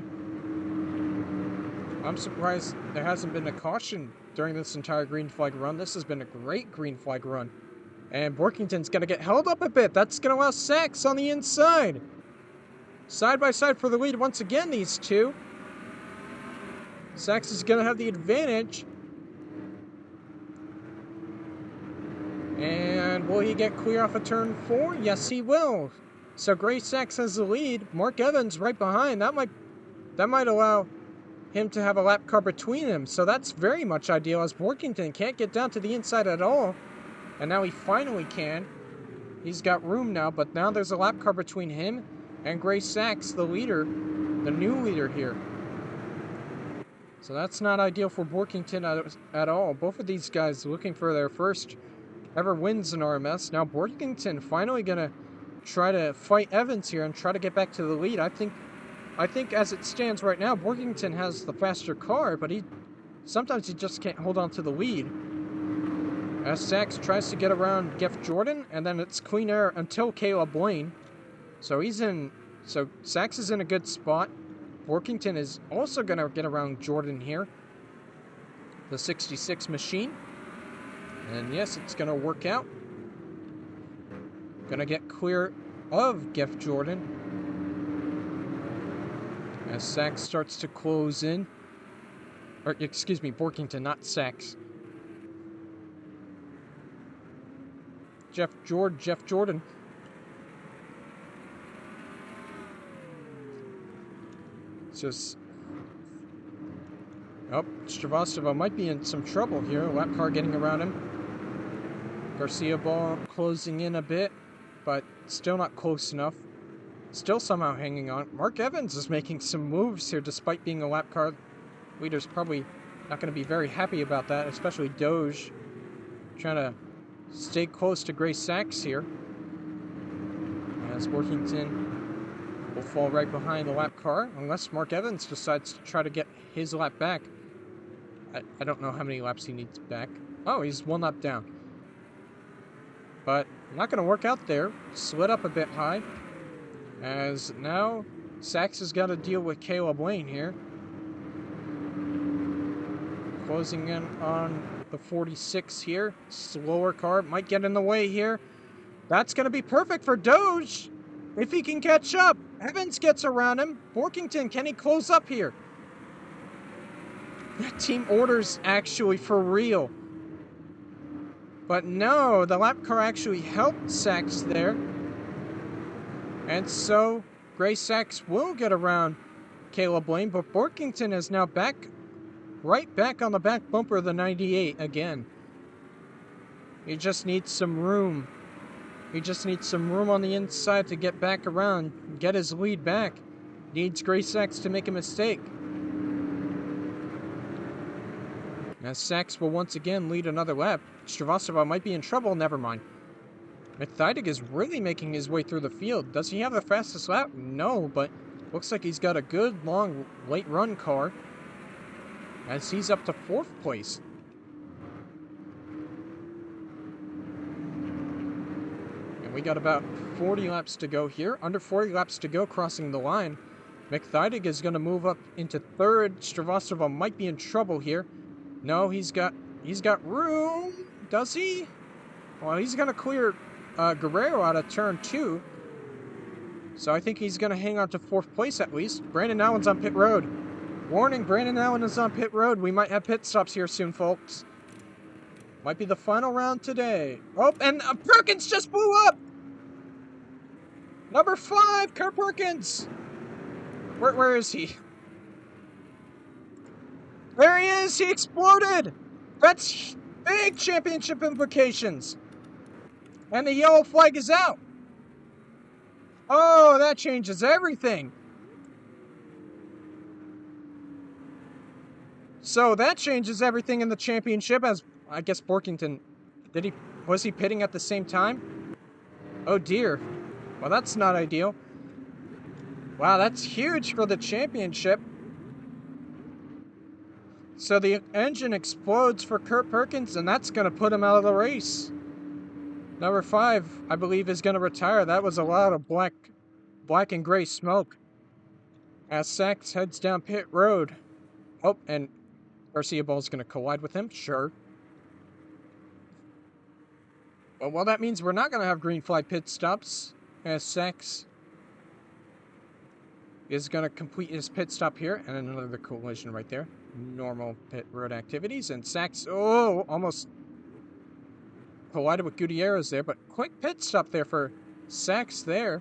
I'm surprised there hasn't been a caution during this entire green flag run. This has been a great green flag run. And Borkington's going to get held up a bit. That's going to allow Sachs on the inside. Side by side for the lead once again, these two. Sachs is going to have the advantage. And will he get clear off of turn 4? Yes, he will. So Gray Sachs has the lead. Mark Evans right behind. That might allow him to have a lap car between him. So that's very much ideal, as Borkington can't get down to the inside at all. And now he finally can. He's got room now, but now there's a lap car between him and Gray Sachs, the leader, the new leader here. So that's not ideal for Borkington at all. Both of these guys looking for their first ever wins in RMS. Now Borkington finally gonna try to fight Evans here and try to get back to the lead. I think as it stands right now, Borkington has the faster car, but sometimes he just can't hold on to the lead. As Sachs tries to get around Geoff Jordan, and then it's clean air until Caleb Lane. So Sachs is in a good spot. Borkington is also gonna get around Jordan here. The 66 machine. And yes, it's going to work out. Going to get clear of Geoff Jordan. As Sachs starts to close in. Or, excuse me, Borkington, not Sachs. Geoff Jordan. So Oh, Stravostova might be in some trouble here. Lap car getting around him. Garcia Ball closing in a bit, but still not close enough. Still somehow hanging on. Mark Evans is making some moves here despite being a lap car. Leader's probably not going to be very happy about that, especially Doge. Trying to stay close to Gray Sachs here. As Workington will fall right behind the lap car, unless Mark Evans decides to try to get his lap back. I don't know how many laps he needs back. Oh, he's one lap down. But not going to work out there. Slid up a bit high. As now, Sachs has got to deal with Caleb Lane here. Closing in on the 46 here. Slower car. Might get in the way here. That's going to be perfect for Doge. If he can catch up. Evans gets around him. Borkington, can he close up here? Team orders actually for real. But no, the lap car actually helped Sachs there. And so, Gray Sachs will get around Caleb Lane, but Borkington is now right back on the back bumper of the 98 again. He just needs some room. He just needs some room on the inside to get back around, get his lead back. Needs Gray Sachs to make a mistake. As Sachs will once again lead another lap. Stravostova might be in trouble, never mind. Methodic is really making his way through the field. Does he have the fastest lap? No, but looks like he's got a good, long, late run car. As he's up to 4th place. And we got about 40 laps to go here. Under 40 laps to go crossing the line. McThydig is going to move up into 3rd. Stravostova might be in trouble here. No, he's got room. Does he? Well, he's going to clear Guerrero out of turn 2. So I think he's going to hang on to 4th place at least. Brandon Allen's on pit road. Warning, Brandon Allen is on pit road. We might have pit stops here soon, folks. Might be the final round today. Oh, and Perkins just blew up! Number 5, Kurt Perkins! Where is he? There he is! He exploded! That's big championship implications! And the yellow flag is out! Oh, that changes everything! So that changes everything in the championship, as I guess Borkington... Was he pitting at the same time? Oh dear. Well, that's not ideal. Wow, that's huge for the championship. So the engine explodes for Kurt Perkins, and that's going to put him out of the race. Number 5, I believe, is going to retire. That was a lot of black and gray smoke. As Sachs heads down pit road. Oh, and Garcia Ball's going to collide with him. Sure. Well, that means we're not going to have green flag pit stops. As Sachs is going to complete his pit stop here. And another collision right there. Normal pit road activities. And Sachs, almost collided with Gutierrez there. But quick pit stop there for Sachs there.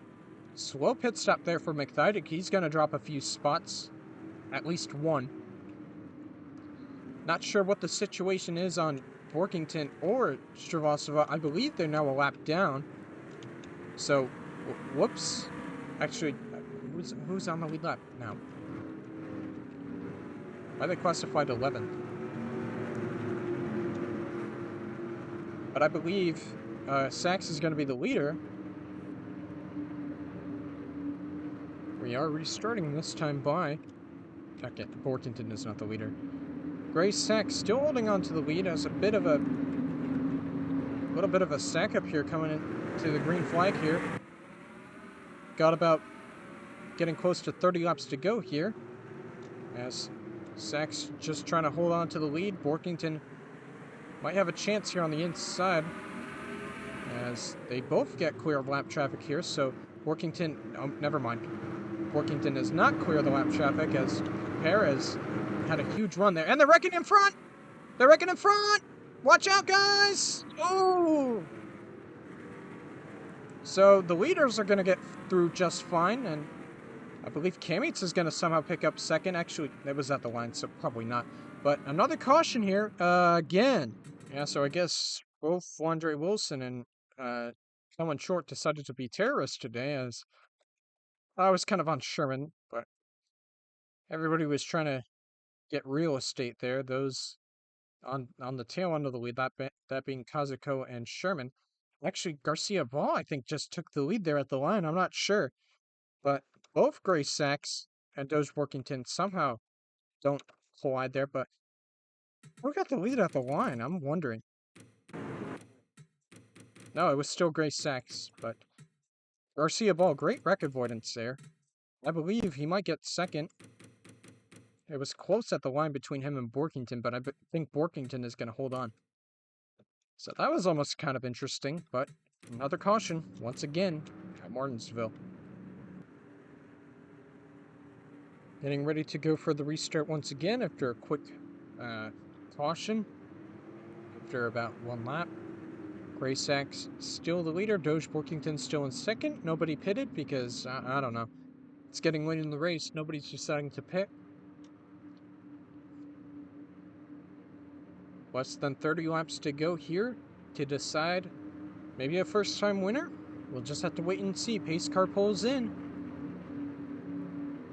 Slow pit stop there for McThydig. He's going to drop a few spots. At least one. Not sure what the situation is on Borkington or Stravostova. I believe they're now a lap down. So, whoops. Actually, who's on the lead lap now? Why are they classified 11th? But I believe Sachs is going to be the leader. We are restarting this time by... Okay, Borkington is not the leader. Gray Sachs still holding on to the lead as a little bit of a sack up here coming into the green flag here. Got about getting close to 30 laps to go here. As Sachs just trying to hold on to the lead. Borkington might have a chance here on the inside. As they both get clear of lap traffic here. So Borkington, oh, never mind. Borkington does not clear the lap traffic as Perez had a huge run there. And they're wrecking in front! They're wrecking in front! Watch out, guys! Oh! So the leaders are going to get through just fine, and I believe Kamitz is going to somehow pick up second. Actually, that was at the line, so probably not. But another caution here, again. Yeah, so I guess both Andre Wilson and someone short decided to be terrorists today, as I was kind of on Sherman, but everybody was trying to get real estate there. Those on the tail end of the lead, that being Kazuko and Sherman. Actually, Garcia Ball, I think, just took the lead there at the line. I'm not sure. But both Gray Sacks and Doge Workington somehow don't collide there. But who got the lead at the line? I'm wondering. No, it was still Gray Sacks, but Garcia Ball, great wreck avoidance there. I believe he might get second. It was close at the line between him and Borkington, but I think Borkington is going to hold on. So that was almost kind of interesting, but another caution, once again, at Martinsville. Getting ready to go for the restart once again after a quick caution. After about one lap. Gray Sacks still the leader. Doge Borkington still in second. Nobody pitted because, I don't know. It's getting late in the race. Nobody's deciding to pit. Less than 30 laps to go here to decide maybe a first-time winner. We'll just have to wait and see. Pace car pulls in.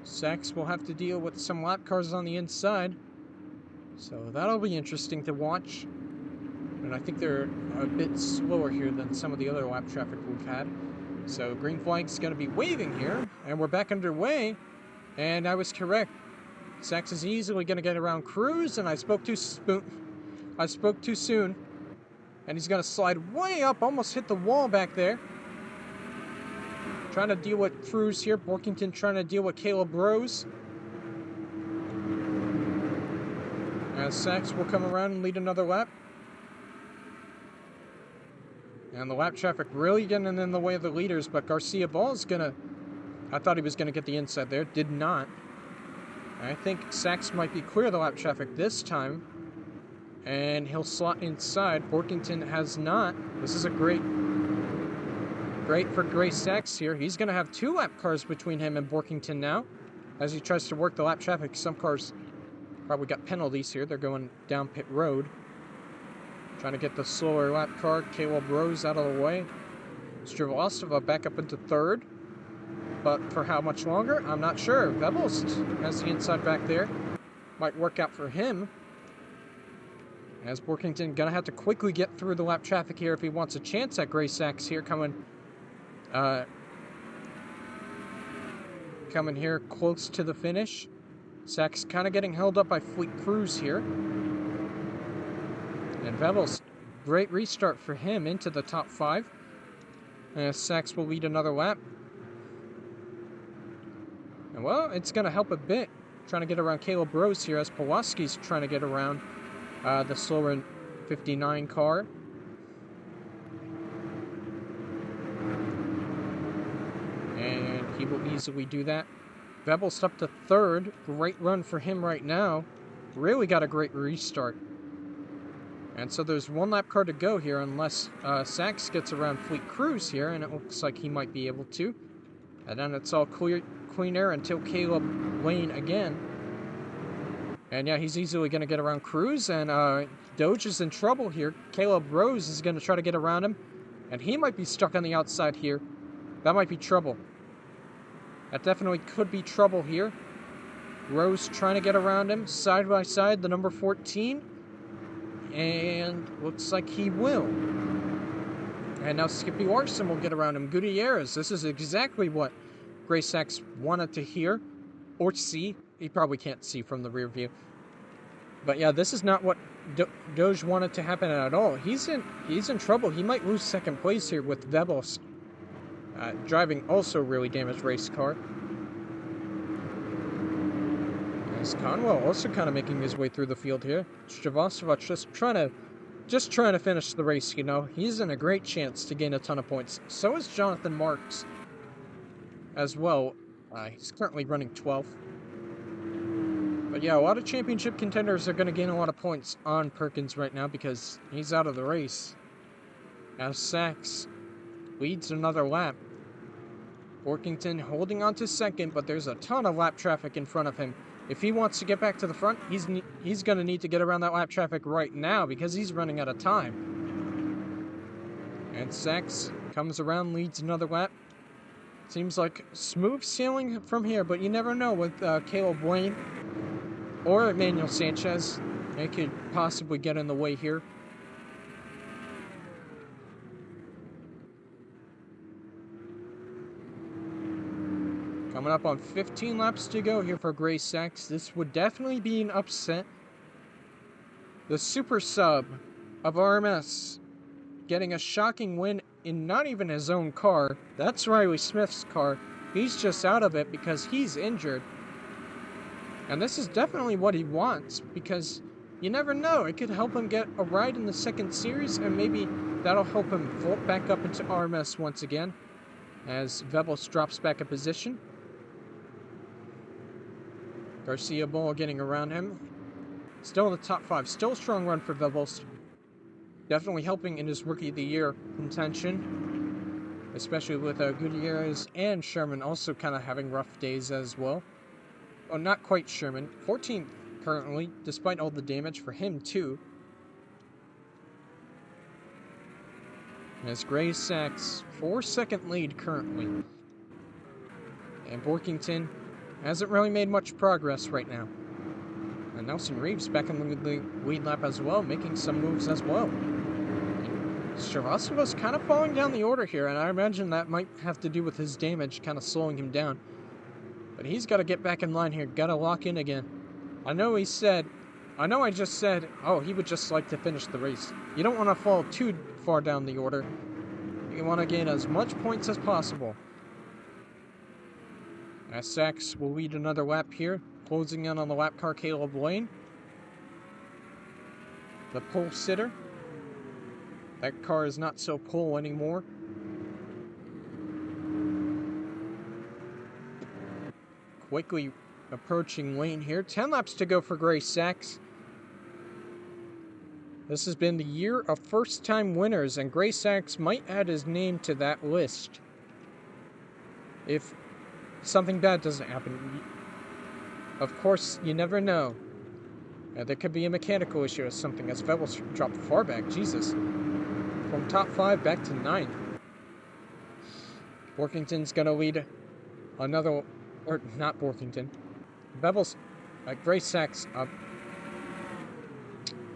Sacks will have to deal with some lap cars on the inside. So that'll be interesting to watch. And I think they're a bit slower here than some of the other lap traffic we've had. So green flag's going to be waving here. And we're back underway. And I was correct. Sacks is easily going to get around Cruz. And I spoke too soon. And he's going to slide way up. Almost hit the wall back there. Trying to deal with Cruz here. Borkington trying to deal with Caleb Rose. As Sacks will come around and lead another lap. And the lap traffic really getting in the way of the leaders, but Garcia Ball's gonna... I thought he was gonna get the inside there. Did not. I think Sacks might be clear of the lap traffic this time. And he'll slot inside. Borkington has not. This is a great for Gray Sacks here. He's gonna have 2 lap cars between him and Borkington now. As he tries to work the lap traffic. Some cars probably got penalties here. They're going down pit road. Trying to get the slower lap car, Caleb Rose, out of the way. Stravostova back up into third. But for how much longer? I'm not sure. Vevelst has the inside back there. Might work out for him. As Borkington gonna have to quickly get through the lap traffic here if he wants a chance at Gray Sacks here coming here close to the finish. Sacks kind of getting held up by Fleet Cruz here. And Vevel's great restart for him into the top 5. Sacks will lead another lap. And well, it's going to help a bit. Trying to get around Caleb Rose here as Pulaski's trying to get around the slower 59 car. And he will easily do that. Vevel's up to third. Great run for him right now. Really got a great restart. And so there's 1 lap car to go here unless Sacks gets around Fleet Cruz here, and it looks like he might be able to. And then it's all clean air until Caleb Lane again. And yeah, he's easily going to get around Cruz, and Doge is in trouble here. Caleb Rose is going to try to get around him, and he might be stuck on the outside here. That might be trouble. That definitely could be trouble here. Rose trying to get around him, side by side, the number 14. And looks like he will. And now Skippy Larson will get around him. Gutierrez, this is exactly what Gray Sacks wanted to hear or see. He probably can't see from the rear view. But yeah, this is not what Doge wanted to happen at all. He's in trouble. He might lose second place here with Vevelst driving also really damaged race car. As Conwell also kind of making his way through the field here. Stravostova just trying to finish the race, you know. He's in a great chance to gain a ton of points. So is Jonathan Marks as well. He's currently running 12th. But yeah, a lot of championship contenders are going to gain a lot of points on Perkins right now because he's out of the race. As Sacks leads another lap. Workington holding on to second, but there's a ton of lap traffic in front of him. if he wants to get back to the front, he's going to need to get around that lap traffic right now because he's running out of time. And Sachs comes around, leads another lap. Seems like smooth sailing from here, but you never know with Caleb Wayne or Emmanuel Sanchez. They could possibly get in the way here. Coming up on 15 laps to go here for Gray Sachs. This would definitely be an upset. The super sub of RMS getting a shocking win in not even his own car. That's Riley Smith's car. He's just out of it because he's injured. And this is definitely what he wants because you never know. It could help him get a ride in the second series and maybe that'll help him vault back up into RMS once again as Vebels drops back a position. Garcia Bull getting around him. Still in the top 5. Still a strong run for Vebels. Definitely helping in his Rookie of the Year contention. Especially with Gutierrez and Sherman also kind of having rough days as well. Oh, not quite Sherman. 14th currently, despite all the damage for him too. As Gray Sachs, 4-second lead currently. And Borkington hasn't really made much progress right now. And Nelson Reeves back in the lead lap as well, making some moves as well. Stravoskova's kind of falling down the order here, and I imagine that might have to do with his damage kind of slowing him down. But he's got to get back in line here, got to lock in again. I know I just said, oh, he would just like to finish the race. You don't want to fall too far down the order. You want to gain as much points as possible. As Sachs will lead another lap here, closing in on the lap car Caleb Lane. The pole sitter. That car is not so pole anymore. Quickly approaching Lane here. 10 laps to go for Gray Sachs. This has been the year of first-time winners, and Gray Sachs might add his name to that list. If something bad doesn't happen. Of course, you never know. There could be a mechanical issue or something as Vebels dropped far back. Jesus. From top 5 back to 9th. Borkington's going to lead another... Or, not Borkington. Vebels... Gray Sachs...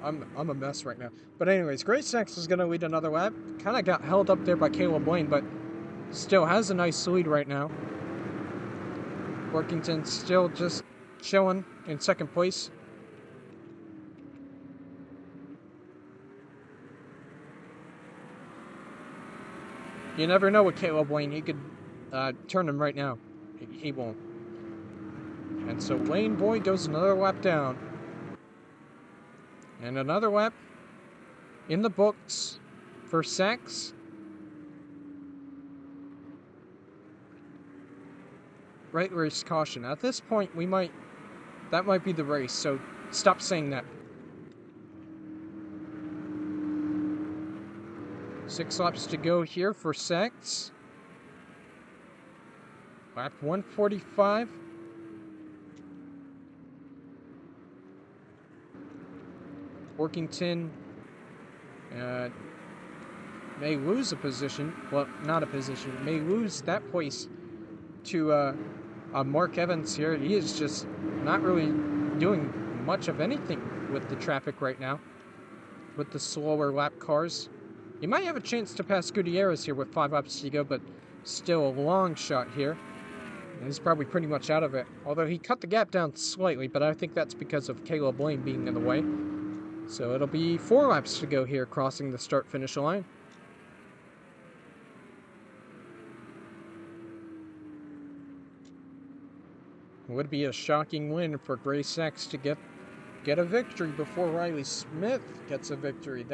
I'm a mess right now. But anyways, Gray Sachs is going to lead another lap. Kind of got held up there by Caleb Lane, but still has a nice lead right now. Borkington still just chilling in second place. You never know with Caleb Lane. He could turn him right now. He won't. And so Lane Boy goes another lap down. And another lap in the books for Sachs. Right race caution. At this point, that might be the race, so stop saying that. 6 laps to go here for Sachs. Lap 145. Workington may lose a position. Well, not a position. May lose that place to Mark Evans here. He is just not really doing much of anything with the traffic right now. With the slower lap cars. He might have a chance to pass Gutierrez here with 5 laps to go, but still a long shot here. And he's probably pretty much out of it. Although he cut the gap down slightly, but I think that's because of Caleb Lane being in the way. So it'll be 4 laps to go here, crossing the start-finish line. It would be a shocking win for Gray Sachs to get a victory before Riley Smith gets a victory.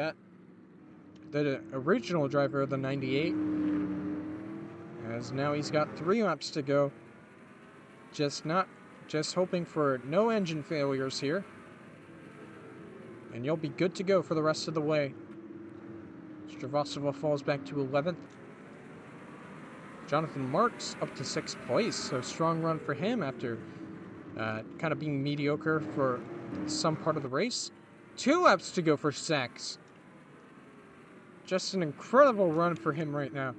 The original driver of the 98. As now he's got 3 laps to go. Just hoping for no engine failures here. And you'll be good to go for the rest of the way. Stravoskova falls back to 11th. Jonathan Marks up to 6th place. So strong run for him after kind of being mediocre for some part of the race. 2 laps to go for Sachs. Just an incredible run for him right now.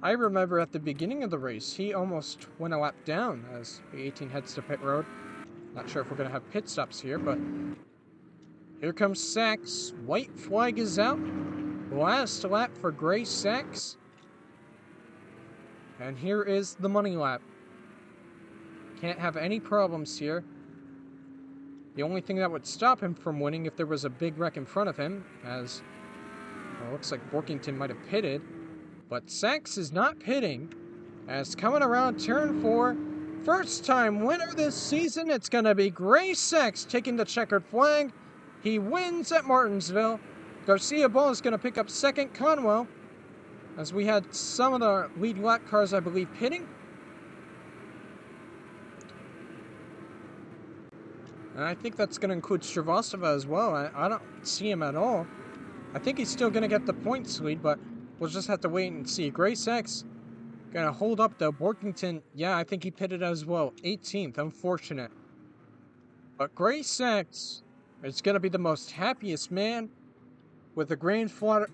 I remember at the beginning of the race, he almost went a lap down as the 18 heads to pit road. Not sure if we're going to have pit stops here, but here comes Sachs. White flag is out. Last lap for Gray Sachs. And here is the money lap. Can't have any problems here. The only thing that would stop him from winning if there was a big wreck in front of him, as well, it looks like Borkington might have pitted. But Sachs is not pitting, as coming around turn 4, first time winner this season, it's going to be Gray Sachs taking the checkered flag. He wins at Martinsville. Garcia Ball is going to pick up second. Conwell, as we had some of the lead lap cars, I believe, pitting. And I think that's going to include Shrivastava as well. I don't see him at all. I think he's still going to get the points lead, but we'll just have to wait and see. Gray Sachs going to hold up, though. Borkington, yeah, I think he pitted as well. 18th, unfortunate. But Gray Sachs is going to be the most happiest man with the grandfather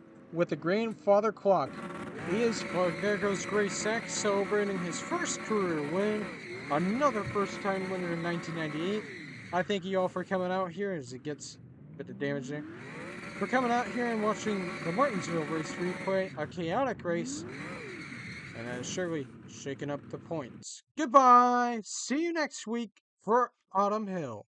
clock. He is, well, there goes Gray Sachs celebrating his first career win. Another first-time winner in 1998. I thank you all for coming out here as it gets a bit of damage there. For coming out here and watching the Martinsville race replay, a chaotic race, and that is surely shaking up the points. Goodbye! See you next week for Autumn Hill.